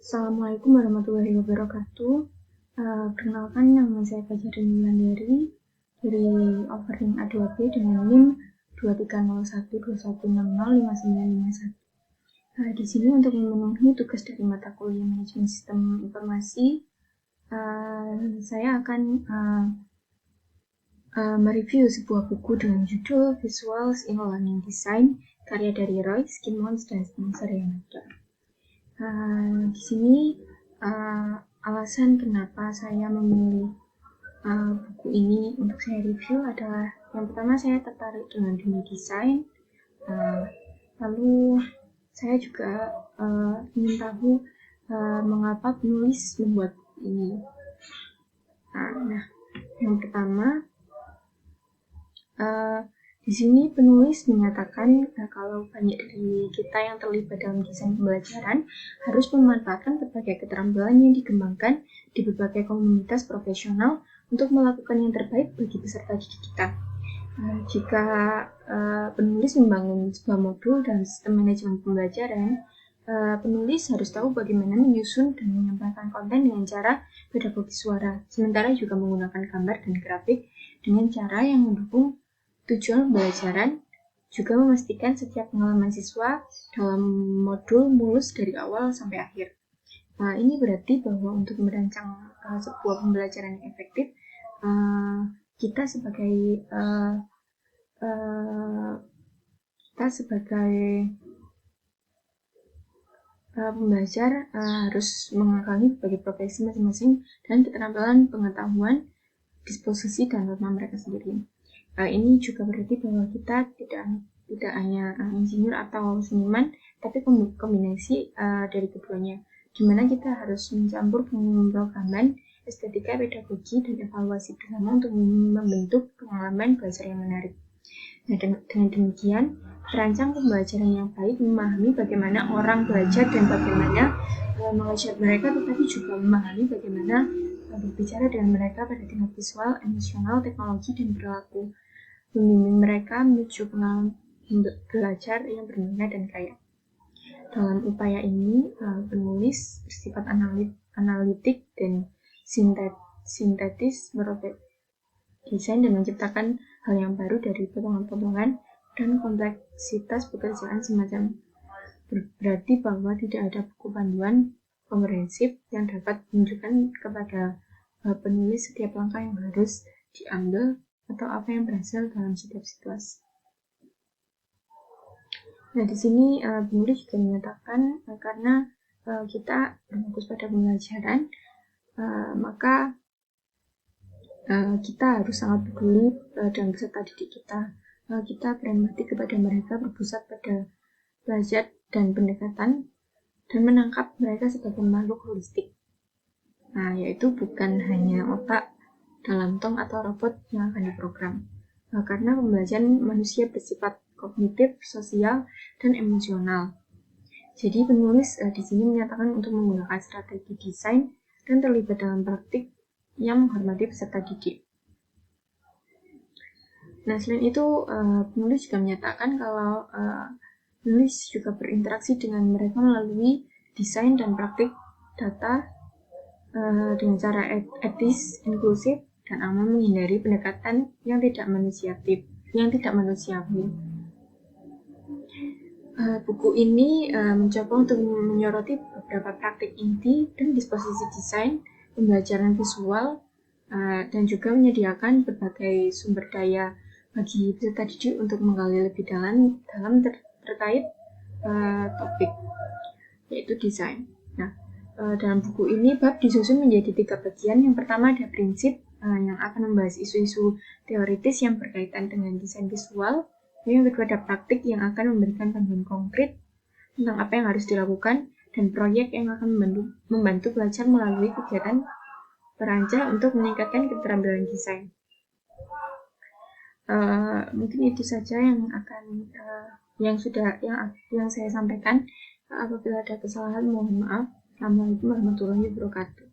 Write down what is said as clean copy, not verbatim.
Assalamualaikum warahmatullahi wabarakatuh. Perkenalkan, nama saya Fajarin Wulandari dari Offering A2B dengan NIM 230121605951. Di sini untuk memenuhi tugas dari mata kuliah Manajemen Sistem Informasi, saya akan mereview sebuah buku dengan judul Visuals in Learning Design karya dari Roy Skimons dan Spencer Yamada. Di sini alasan kenapa saya memilih buku ini untuk saya review adalah yang pertama, saya tertarik dengan dunia desain, lalu saya juga ingin tahu mengapa penulis membuat buku ini. Yang pertama, di sini penulis menyatakan kalau banyak dari kita yang terlibat dalam desain pembelajaran harus memanfaatkan berbagai keterampilan yang dikembangkan di berbagai komunitas profesional untuk melakukan yang terbaik bagi peserta didik kita. Jika penulis membangun sebuah modul dalam sistem manajemen pembelajaran, penulis harus tahu bagaimana menyusun dan menyampaikan konten dengan cara pedagogi suara, sementara juga menggunakan gambar dan grafik dengan cara yang mendukung tujuan pembelajaran, juga memastikan setiap pengalaman siswa dalam modul mulus dari awal sampai akhir. Ini berarti bahwa untuk merancang sebuah pembelajaran yang efektif, kita sebagai pembelajar harus mengakali berbagai profesi masing-masing dan keterampilan, pengetahuan, disposisi, dan norma mereka sendiri. Ini juga berarti bahwa kita tidak hanya insinyur atau seniman, tapi kombinasi dari keduanya, di mana kita harus mencampur pemrograman, estetika, pedagogi, dan evaluasi bersama untuk membentuk pengalaman belajar yang menarik. Dengan demikian, perancang pembelajaran yang baik memahami bagaimana orang belajar dan bagaimana mengajar mereka, tetapi juga memahami bagaimana berbicara dengan mereka pada tingkat visual, emosional, teknologi, dan perilaku, membimbing mereka menuju pengalaman belajar yang bermakna dan kaya. Dalam upaya ini, penulis bersifat analitik dan sintetis merobek desain dan menciptakan hal yang baru dari potongan-potongan dan kompleksitas pekerjaan semacam. Berarti bahwa tidak ada buku panduan komprehensif yang dapat menunjukkan kepada penulis setiap langkah yang harus diambil atau apa yang berhasil dalam setiap situasi. Di sini penulis juga menyatakan karena kita berfokus pada pembelajaran, maka kita harus sangat peduli dengan peserta didik kita. Kita berempati kepada mereka, berpusat pada belajar dan pendekatan, dan menangkap mereka sebagai makhluk holistik. Yaitu bukan hanya otak dalam tong atau robot yang akan diprogram. Karena pembelajaran manusia bersifat kognitif, sosial, dan emosional. Jadi penulis di sini menyatakan untuk menggunakan strategi desain dan terlibat dalam praktik yang menghormati peserta didik. Selain itu, penulis juga menyatakan kalau penulis juga berinteraksi dengan mereka melalui desain dan praktik data dengan cara etis, inklusif, dan aman, menghindari pendekatan yang tidak manusiawi. Buku ini mencoba untuk menyoroti beberapa praktik inti dan disposisi desain pembelajaran visual, dan juga menyediakan berbagai sumber daya bagi peserta didik untuk menggali lebih dalam terkait topik, yaitu desain. Dalam buku ini bab disusun menjadi 3 bagian. Yang pertama ada prinsip yang akan membahas isu-isu teoritis yang berkaitan dengan desain visual. Yang kedua ada praktik yang akan memberikan panduan konkret tentang apa yang harus dilakukan, dan proyek yang akan membantu pelajar melalui kegiatan perancang untuk meningkatkan keterampilan desain. Mungkin itu saja yang saya sampaikan. Apabila ada kesalahan, mohon maaf. Assalamualaikum warahmatullahi wabarakatuh.